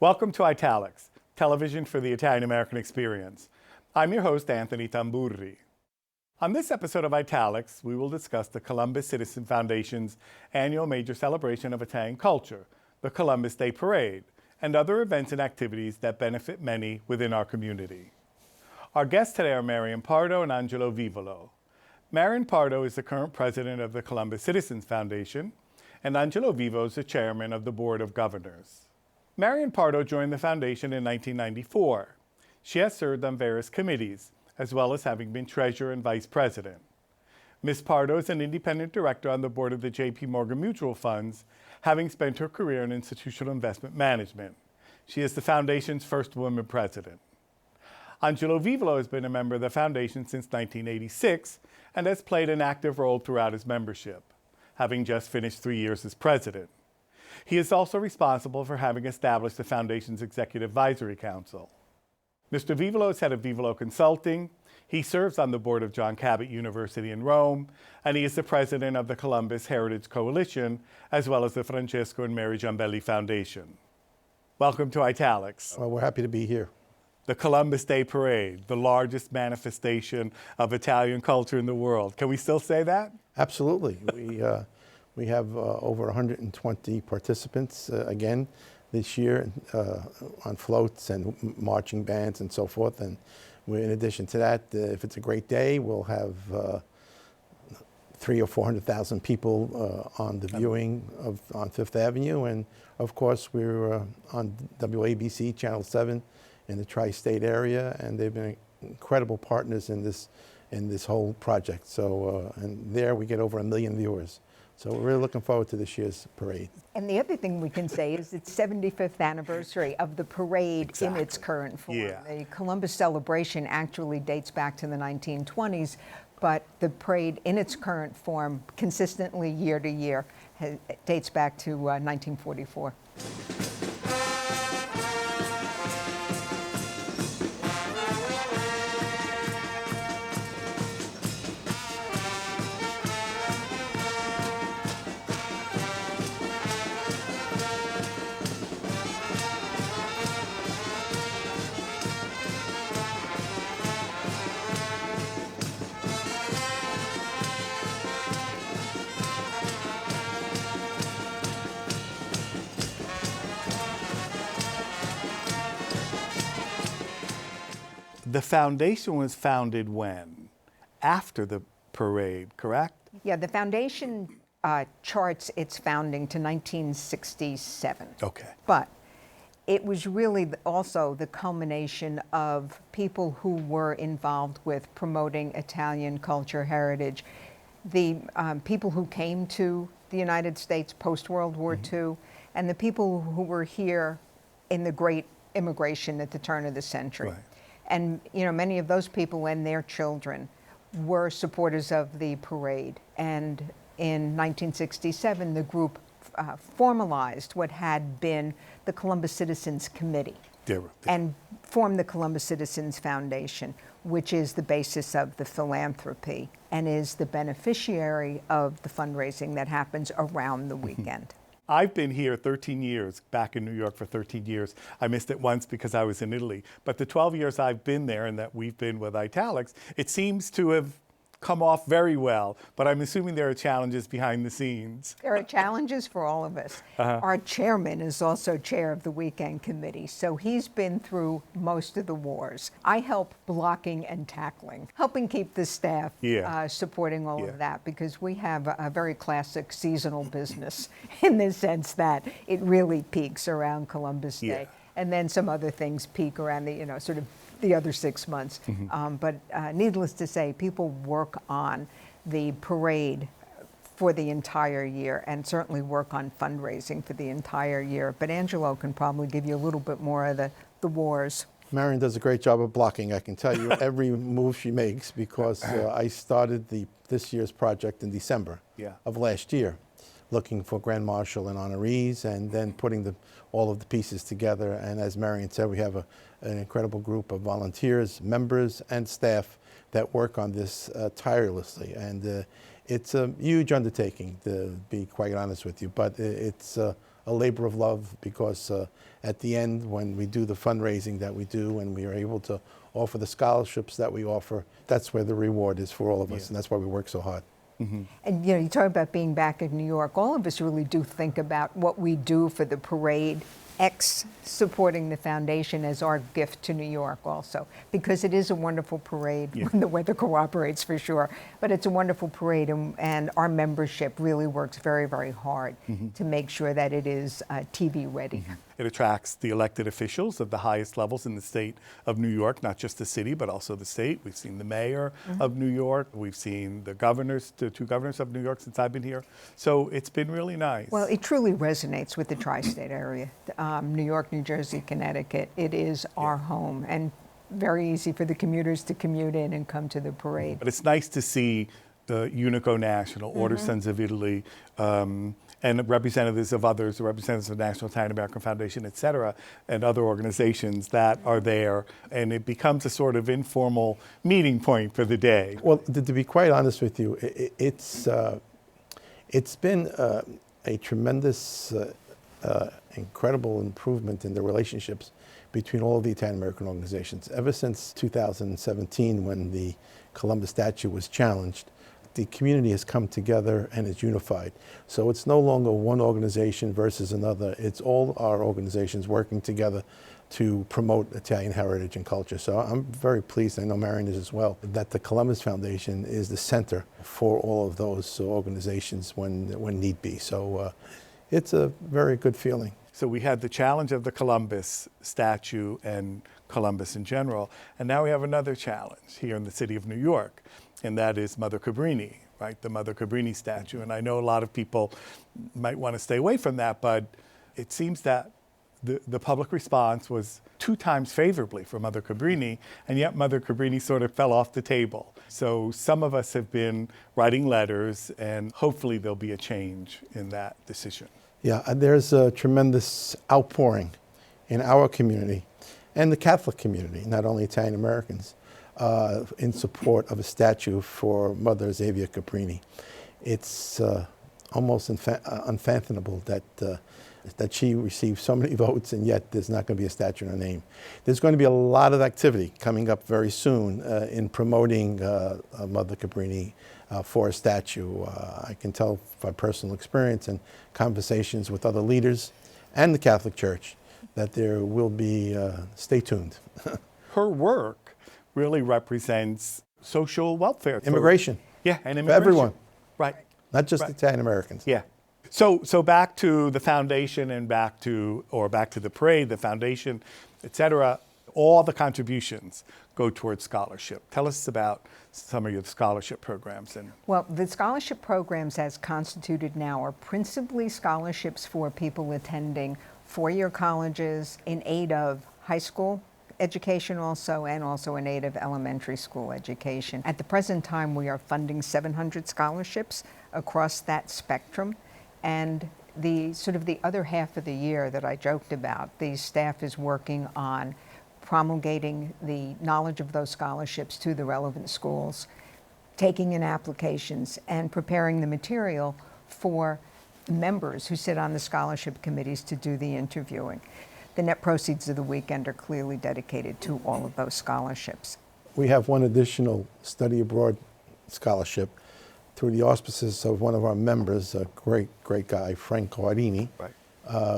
Welcome to Italics, television for the Italian-American experience. I'm your host, Anthony Tamburri. On this episode of Italics, we will discuss the Columbus Citizen Foundation's annual major celebration of Italian culture, the Columbus Day Parade, and other events and activities that benefit many within our community. Our guests today are Marian Pardo and Angelo Vivolo. Marian Pardo is the current president of the Columbus Citizens Foundation, and Angelo Vivolo is the chairman of the Board of Governors. Marian Pardo joined the foundation in 1994. She has served on various committees, as well as having been treasurer and vice president. Ms. Pardo is an independent director on the board of the J.P. Morgan Mutual Funds, having spent her career in institutional investment management. She is the foundation's first woman president. Angelo Vivolo has been a member of the foundation since 1986 and has played an active role throughout his membership, having just finished 3 years as president. He is also responsible for having established the foundation's Executive Advisory Council. Mr. Vivolo is head of Vivolo Consulting. He serves on the board of John Cabot University in Rome, and he is the president of the Columbus Heritage Coalition, as well as the Francesco and Mary Giambelli Foundation. Welcome to Italics. Well, we're happy to be here. The Columbus Day Parade, the largest manifestation of Italian culture in the world. Can we still say that? Absolutely. We have over 120 participants again this year on floats and marching bands and so forth. And in addition to that, if it's a great day, we'll have 300,000 or 400,000 people on the viewing on Fifth Avenue. And of course, we're on WABC Channel 7 in the tri-state area, and they've been incredible partners in this whole project. So, and there we get over 1 million viewers. So we're really looking forward to this year's parade. And the other thing we can say is it's 75th anniversary of the parade in its current form. Yeah. The Columbus celebration actually dates back to the 1920s, but the parade in its current form, consistently year to year, dates back to 1944. The foundation was founded when? After the parade, correct? Yeah, the foundation charts its founding to 1967. Okay. But it was really also the culmination of people who were involved with promoting Italian culture heritage. The people who came to the United States post-World War II, and the people who were here in the Great Immigration at the turn of the century. Right. And you know, many of those people and their children were supporters of the parade. And in 1967, the group formalized what had been the Columbus Citizens Committee and formed the Columbus Citizens Foundation, which is the basis of the philanthropy and is the beneficiary of the fundraising that happens around the weekend. I've been here 13 years, back in New York for 13 years. I missed it once because I was in Italy. But the 12 years I've been there and that we've been with Italics, it seems to have come off very well. But I'm assuming there are challenges behind the scenes. There are challenges for all of us. Our chairman is also chair of the weekend committee, so he's been through most of the wars. I help blocking and tackling, helping keep the staff supporting all of that, because we have a very classic seasonal business in the sense that it really peaks around Columbus Day. And then some other things peak around the, sort of the other 6 months. But needless to say, people work on the parade for the entire year and certainly work on fundraising for the entire year. But Angelo can probably give you a little bit more of the wars. Marian does a great job of blocking, I can tell you, every move she makes, because I started this year's project in December of last year, looking for Grand Marshal and Honorees, and then putting all of the pieces together. And as Marian said, we have an incredible group of volunteers, members, and staff that work on this tirelessly. And it's a huge undertaking, to be quite honest with you, but it's a labor of love because at the end, when we do the fundraising that we do and we are able to offer the scholarships that we offer, that's where the reward is for all of us, and that's why we work so hard. Mm-hmm. And you talk about being back in New York. All of us really do think about what we do for the parade, supporting the foundation as our gift to New York also, because it is a wonderful parade when the weather cooperates, for sure. But it's a wonderful parade, and our membership really works very, very hard to make sure that it is TV ready. It attracts the elected officials of the highest levels in the state of New York, not just the city, but also the state. We've seen the mayor of New York. We've seen the two governors of New York since I've been here. So it's been really nice. Well, it truly resonates with the tri-state area. New York, New Jersey, Connecticut, it is our home, and very easy for the commuters to commute in and come to the parade. But it's nice to see the Unico National, Order Sons of Italy, and representatives of others, the representatives of the National Italian American Foundation, et cetera, and other organizations that are there. And it becomes a sort of informal meeting point for the day. Well, to be quite honest with you, it's been a tremendous, incredible improvement in the relationships between all of the Italian American organizations. Ever since 2017, when the Columbus statue was challenged, the community has come together and is unified. So it's no longer one organization versus another. It's all our organizations working together to promote Italian heritage and culture. So I'm very pleased, I know Marian is as well, that the Columbus Foundation is the center for all of those organizations when need be. So it's a very good feeling. So we had the challenge of the Columbus statue and Columbus in general, and now we have another challenge here in the city of New York, and that is Mother Cabrini, right? The Mother Cabrini statue. And I know a lot of people might want to stay away from that, but it seems that the public response was 2 times favorably for Mother Cabrini, and yet Mother Cabrini sort of fell off the table. So some of us have been writing letters, and hopefully there'll be a change in that decision. Yeah, there's a tremendous outpouring in our community and the Catholic community, not only Italian Americans, in support of a statue for Mother Xavier Cabrini. It's almost unfathomable that she received so many votes, and yet there's not going to be a statue in her name. There's going to be a lot of activity coming up very soon in promoting Mother Cabrini for a statue. I can tell by personal experience and conversations with other leaders and the Catholic Church that there will be, stay tuned. Her work really represents social welfare. Immigration. Yeah, and immigration. For everyone. Right. Not just Italian Americans. Yeah. So back to the foundation and back to the parade, the foundation, et cetera, all the contributions go towards scholarship. Tell us about some of your scholarship programs. Well, the scholarship programs as constituted now are principally scholarships for people attending four-year colleges in aid of high school education and also in aid of elementary school education. At the present time, we are funding 700 scholarships across that spectrum. And the other half of the year that I joked about, the staff is working on promulgating the knowledge of those scholarships to the relevant schools, taking in applications, and preparing the material for members who sit on the scholarship committees to do the interviewing. The net proceeds of the weekend are clearly dedicated to all of those scholarships. We have one additional study abroad scholarship through the auspices of one of our members, a great guy, Frank Cabrini. Right.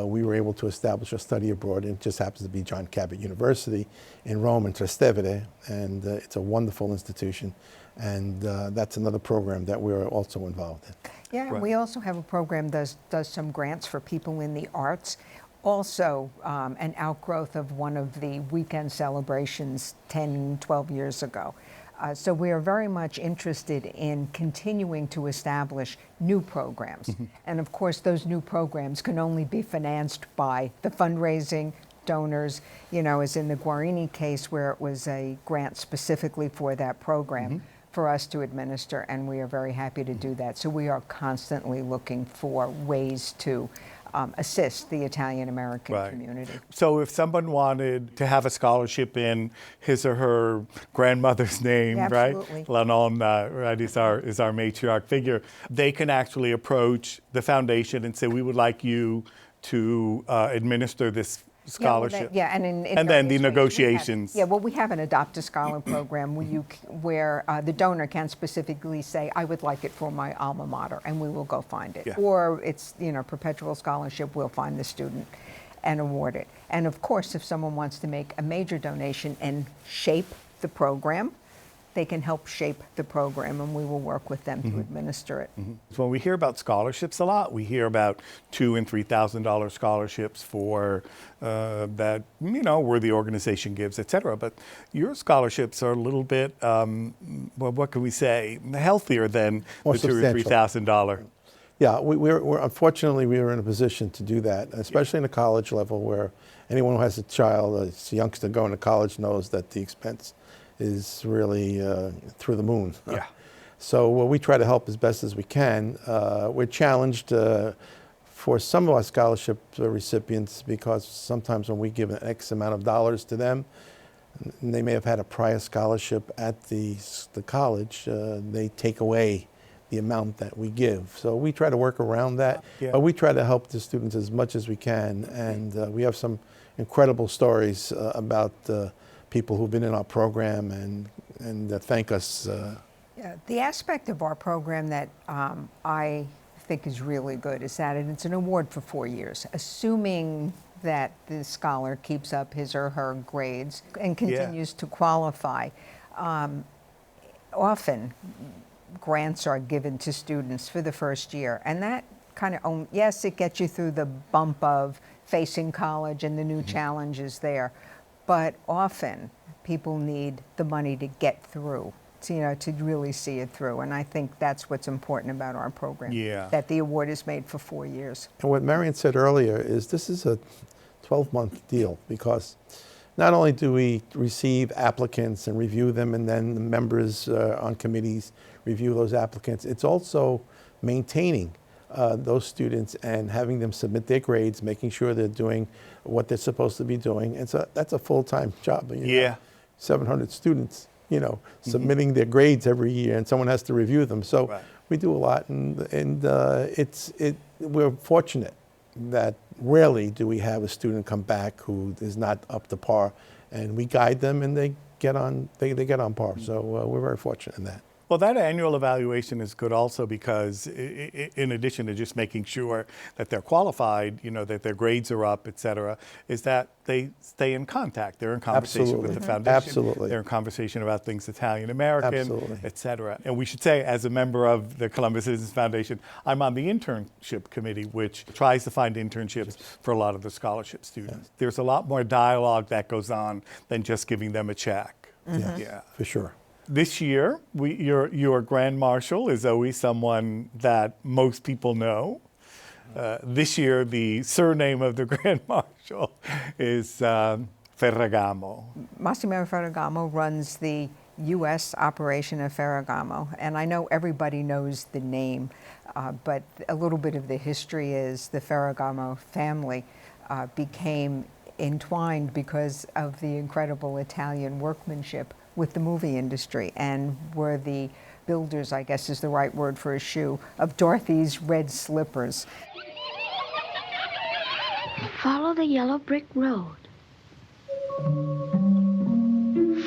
We were able to establish a study abroad. It just happens to be John Cabot University in Rome in Trastevere, and it's a wonderful institution. And that's another program that we're also involved in. Yeah, right. We also have a program that does some grants for people in the arts. Also an outgrowth of one of the weekend celebrations 10, 12 years ago. So we are very much interested in continuing to establish new programs. Mm-hmm. And of course, those new programs can only be financed by the fundraising donors, as in the Guarini case where it was a grant specifically for that program for us to administer, and we are very happy to do that. So we are constantly looking for ways to assist the Italian-American community. So if someone wanted to have a scholarship in his or her grandmother's name, right? Lanon, right, is our matriarch figure, they can actually approach the foundation and say, we would like you to administer this scholarship. And then the negotiations. We have an Adopt a Scholar program where the donor can specifically say, I would like it for my alma mater, and we will go find it. Yeah. Or it's, perpetual scholarship, we'll find the student and award it. And of course, if someone wants to make a major donation and shape the program, they can help shape the program, and we will work with them to administer it. When we hear about scholarships a lot, we hear about $2,000 and $3,000 scholarships for that, where the organization gives, et cetera. But your scholarships are a little bit, what can we say, healthier than More the $2,000 or $3,000. Yeah, we're unfortunately we were in a position to do that, especially in the college level, where anyone who has a child, a youngster going to college, knows that the expense is really through the moon. Yeah. So we try to help as best as we can. We're challenged for some of our scholarship recipients, because sometimes when we give an X amount of dollars to them, and they may have had a prior scholarship at the college, they take away the amount that we give. So we try to work around that, but we try to help the students as much as we can. And we have some incredible stories about people who've been in our program and thank us. The aspect of our program that I think is really good is that it's an award for 4 years, assuming that the scholar keeps up his or her grades and continues to qualify. Often, grants are given to students for the first year, and that kind of, yes, it gets you through the bump of facing college and the new challenges there, but often people need the money to get through, to really see it through. And I think that's what's important about our program, that the award is made for 4 years. And what Marian said earlier is this is a 12-month deal, because not only do we receive applicants and review them, and then the members on committees review those applicants, it's also maintaining those students and having them submit their grades, making sure they're doing what they're supposed to be doing. And so that's a full-time job. 700 students, submitting their grades every year, and someone has to review them. So we do a lot, and we're fortunate that rarely do we have a student come back who is not up to par, and we guide them and they get on par. So we're very fortunate in that. Well, that annual evaluation is good also because in addition to just making sure that they're qualified, that their grades are up, et cetera, is that they stay in contact. They're in conversation with the foundation. Absolutely. They're in conversation about things Italian-American, Absolutely. et cetera. And we should say, as a member of the Columbus Citizens Foundation, I'm on the internship committee, which tries to find internships for a lot of the scholarship students. There's a lot more dialogue that goes on than just giving them a check. Yeah, for sure. This year, your Grand Marshal is always someone that most people know. This year, the surname of the Grand Marshal is Ferragamo. Massimo Ferragamo runs the U.S. operation of Ferragamo, and I know everybody knows the name, but a little bit of the history is the Ferragamo family became entwined because of the incredible Italian workmanship with the movie industry, and were the builders, I guess is the right word for a shoe, of Dorothy's red slippers. Follow the yellow brick road.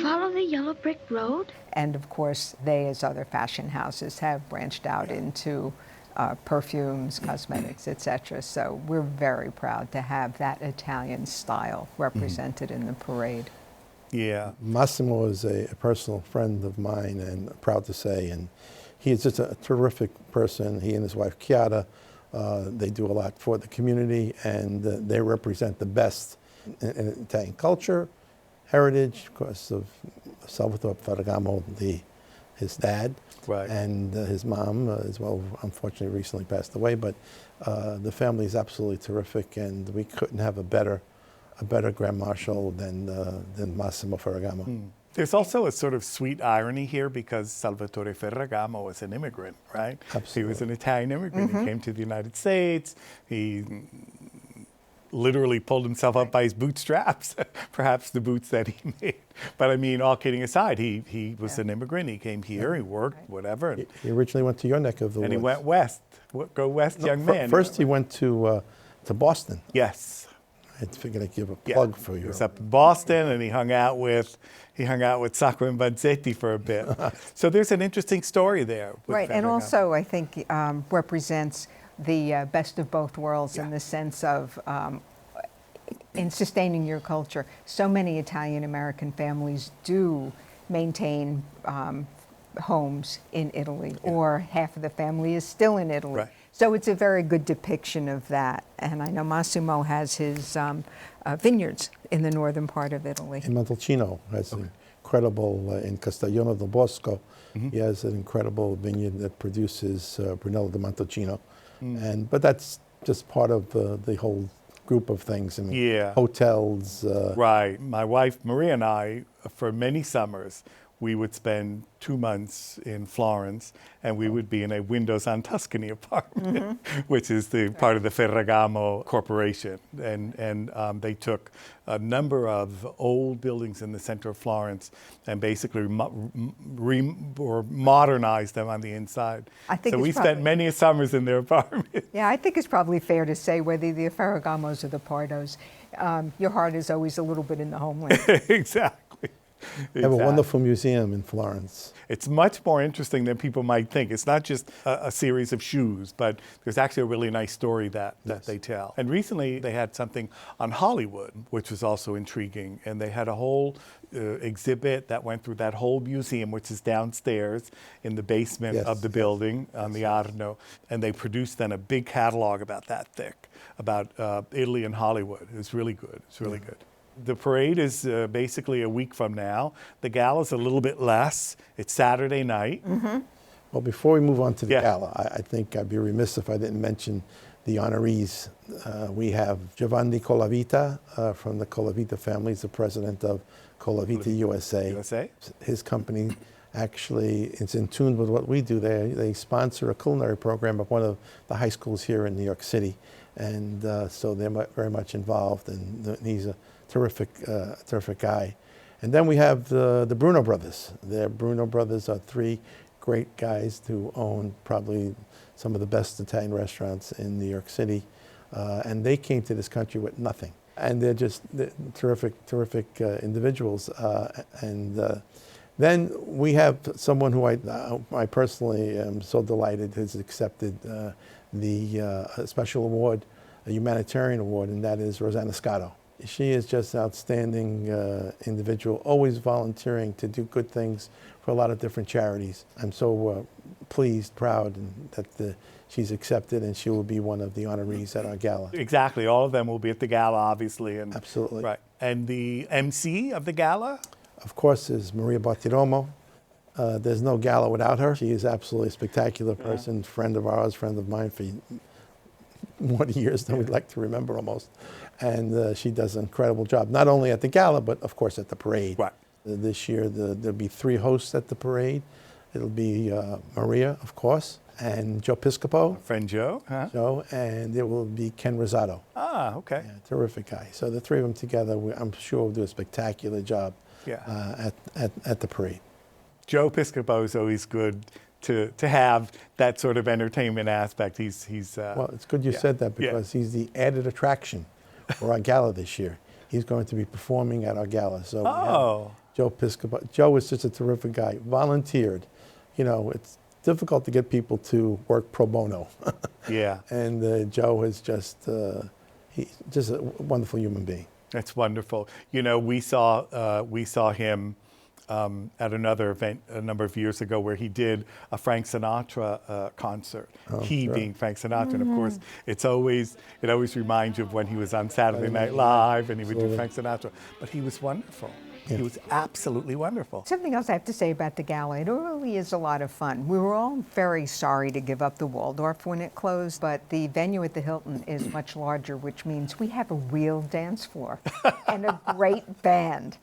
Follow the yellow brick road. And of course, they, as other fashion houses, have branched out into perfumes, cosmetics, etc. So we're very proud to have that Italian style represented in the parade. Yeah. Massimo is a personal friend of mine, and proud to say, and he is just a terrific person. He and his wife Chiara, they do a lot for the community, and they represent the best in Italian culture, heritage, of course, of Salvatore Ferragamo, his dad, and his mom as well, unfortunately recently passed away, but the family is absolutely terrific, and we couldn't have a better Grand Marshal than Massimo Ferragamo. There's also a sort of sweet irony here because Salvatore Ferragamo was an immigrant, right? Absolutely. He was an Italian immigrant. He came to the United States. He literally pulled himself up by his bootstraps, perhaps the boots that he made. But I mean, all kidding aside, he was an immigrant. He came here, he worked, whatever. He originally went to your neck of the woods. And he went west. Go west, young man. First he went to to Boston. Yes. I figured I'd give a plug for you. He was up in Boston, and he hung out with Sacco and Vanzetti for a bit. So there's an interesting story there. Right, and also I think represents the best of both worlds in the sense of in sustaining your culture. So many Italian-American families do maintain homes in Italy, or half of the family is still in Italy. Right. So it's a very good depiction of that. And I know Massimo has his vineyards in the northern part of Italy. In Montalcino has an incredible, in Castiglione del Bosco, he has an incredible vineyard that produces Brunello di Montalcino. But that's just part of the whole group of things. I mean, hotels. Right. My wife, Maria, and I, for many summers, we would spend 2 months in Florence, and we would be in a Windows on Tuscany apartment, which is the part of the Ferragamo Corporation. And they took a number of old buildings in the center of Florence and basically modernized them on the inside. So we spent many summers in their apartment. Yeah, I think it's probably fair to say whether the Ferragamos or the Pardos, your heart is always a little bit in the homeland. Exactly. They have a wonderful museum in Florence. It's much more interesting than people might think. It's not just a series of shoes, but there's actually a really nice story that they tell. And recently they had something on Hollywood, which was also intriguing. And they had a whole exhibit that went through that whole museum, which is downstairs in the basement of the building on the Arno. And they produced then a big catalog about that thick, about Italy and Hollywood. It was really good. It's really good. The parade is basically a week from now. The gala's a little bit less. It's Saturday night. Well, before we move on to the gala, I think I'd be remiss if I didn't mention the honorees. We have Giovanni Colavita from the Colavita family. He's the president of Colavita USA. His company actually is in tune with what we do. They sponsor a culinary program at one of the high schools here in New York City. And so they're very much involved, and he's a terrific guy. And then we have the Bruno Brothers. The Bruno Brothers are three great guys who own probably some of the best Italian restaurants in New York City. And they came to this country with nothing. And they're terrific individuals. Then we have someone who I personally am so delighted has accepted the special award, a humanitarian award, and that is Rosanna Scotto. She is just an outstanding individual, always volunteering to do good things for a lot of different charities. I'm so pleased, proud, that she's accepted, and she will be one of the honorees at our gala. Exactly. All of them will be at the gala, obviously. Absolutely. Right. And the MC of the gala? Of course, is Maria Bartiromo. There's no gala without her. She is absolutely a spectacular person, friend of ours, friend of mine for more years than we'd like to remember almost. And she does an incredible job, not only at the gala, but of course at the parade. Right. This year, there'll be 3 hosts at the parade. It'll be Maria, of course, and Joe Piscopo. Our friend Joe. Joe, and it will be Ken Rosato. Ah, okay. Yeah, terrific guy. So the 3 of them together, I'm sure will do a spectacular job at the parade. Joe Piscopo is always good to have that sort of entertainment aspect. He's well, it's good you said that, because he's the added attraction for our gala this year. He's going to be performing at our gala. So Joe Piscopo. Joe is just a terrific guy. Volunteered. You know, it's difficult to get people to work pro bono. And Joe is just he's just a wonderful human being. That's wonderful. You know, we saw him at another event a number of years ago where he did a Frank Sinatra concert. Being Frank Sinatra, and of course, it always reminds you of when he was on Saturday Night Live and he would do Frank Sinatra. But he was wonderful. He was absolutely wonderful. Something else I have to say about the gala, it really is a lot of fun. We were all very sorry to give up the Waldorf when it closed, but the venue at the Hilton is much larger, which means we have a real dance floor and a great band.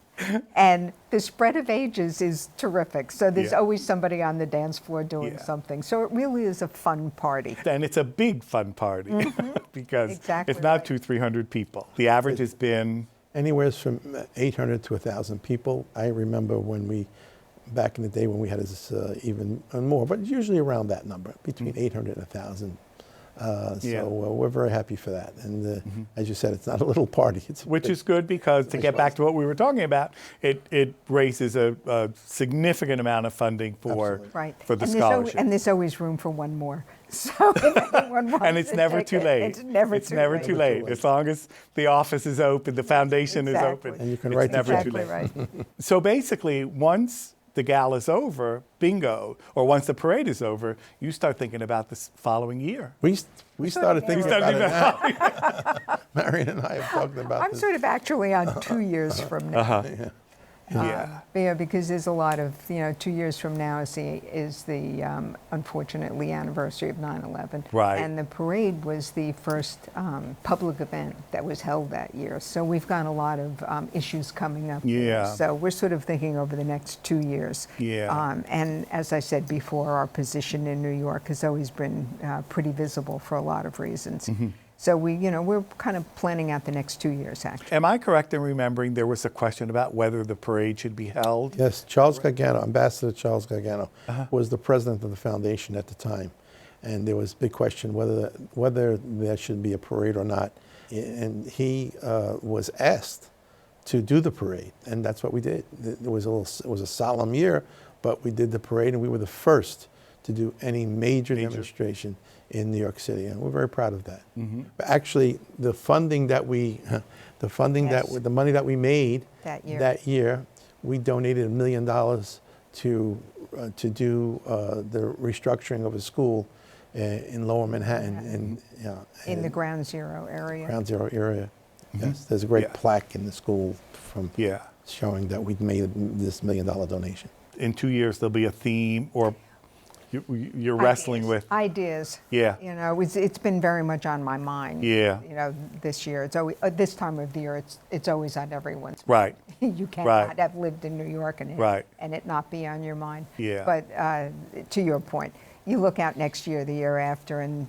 And the spread of ages is terrific. So there's always somebody on the dance floor doing something. So it really is a fun party. And it's a big fun party because it's not 200-300 people. The average has been anywhere from 800 to 1,000 people. I remember back in the day when we had this even more, but usually around that number, between 800 and 1,000 So we're very happy for that. And as you said, it's not a little party. It's Which is good because, to get back to what we were talking about, it raises a significant amount of funding for the scholarship. And there's always room for one more. So if anyone wants and it's to never take too it, late. It's never too late. As long as the office is open, the foundation is open. And you can it's write never too late. Right. So basically, once the gala's over, bingo, or once the parade is over, you start thinking about this following year. We started thinking about it now. Marian and I have talked about I'm this. sort of actually on 2 years from now. Because there's a lot of, 2 years from now is the unfortunately anniversary of 9/11. Right. And the parade was the first public event that was held that year. So we've got a lot of issues coming up. Yeah. So we're sort of thinking over the next 2 years. Yeah. And as I said before, our position in New York has always been pretty visible for a lot of reasons. So we're kind of planning out the next 2 years, actually. Am I correct in remembering there was a question about whether the parade should be held? Yes, Charles Gargano, Ambassador Charles Gargano, was the president of the foundation at the time. And there was a big question whether there should be a parade or not. And he was asked to do the parade, and that's what we did. It was a solemn year, but we did the parade, and we were the first to do any major demonstration in New York City, and we're very proud of that. But actually, the funding that the money that we made that year, we donated $1 million to do the restructuring of a school in Lower Manhattan, in the Ground Zero area. Ground Zero area. Yes, there's a great plaque in the school showing that we'd made this $1 million donation. In 2 years, there'll be a theme, or you're wrestling with ideas. Yeah. It's been very much on my mind. Yeah. This year, it's always this time of the year. It's always on everyone's Right. mind. You cannot have lived in New York and it not be on your mind. Yeah. But to your point, you look out next year, the year after, and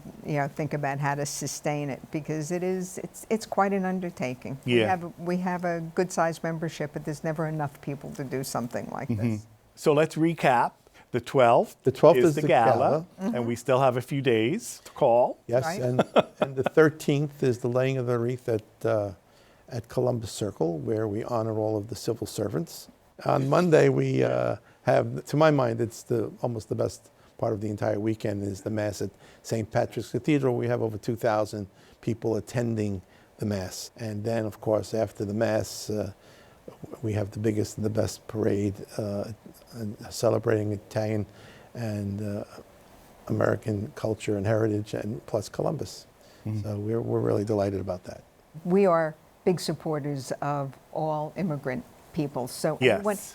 think about how to sustain it, because it's quite an undertaking. Yeah. We have a good sized membership, but there's never enough people to do something like this. So let's recap. The 12th, is the gala, and we still have a few days to call. Yes, Right. and the 13th is the laying of the wreath at Columbus Circle, where we honor all of the civil servants. On Monday, we have, to my mind, it's almost the best part of the entire weekend is the Mass at St. Patrick's Cathedral. We have over 2,000 people attending the Mass. And then, of course, after the Mass, we have the biggest and the best parade celebrating Italian and American culture and heritage, and plus Columbus. So we're really delighted about that. We are big supporters of all immigrant people. So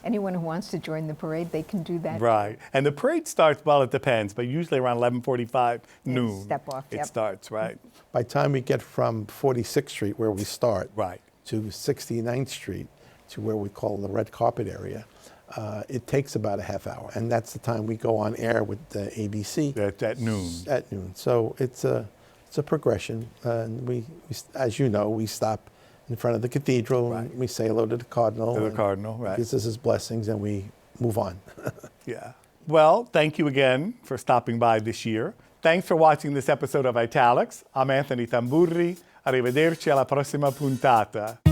anyone who wants to join the parade, they can do that. Right. And the parade starts, well, it depends, but usually around 11:45, noon. Step off. It starts, right? By the time we get from 46th Street, where we start, to 69th Street, to where we call the red carpet area, it takes about a half hour. And that's the time we go on air with the ABC. At noon. At noon. So it's a progression. And we, as you know, we stop in front of the cathedral, and we say hello to the Cardinal. To the Cardinal, right. Gives us his blessings, and we move on. Yeah. Well, thank you again for stopping by this year. Thanks for watching this episode of Italics. I'm Anthony Tamburri. Arrivederci alla prossima puntata.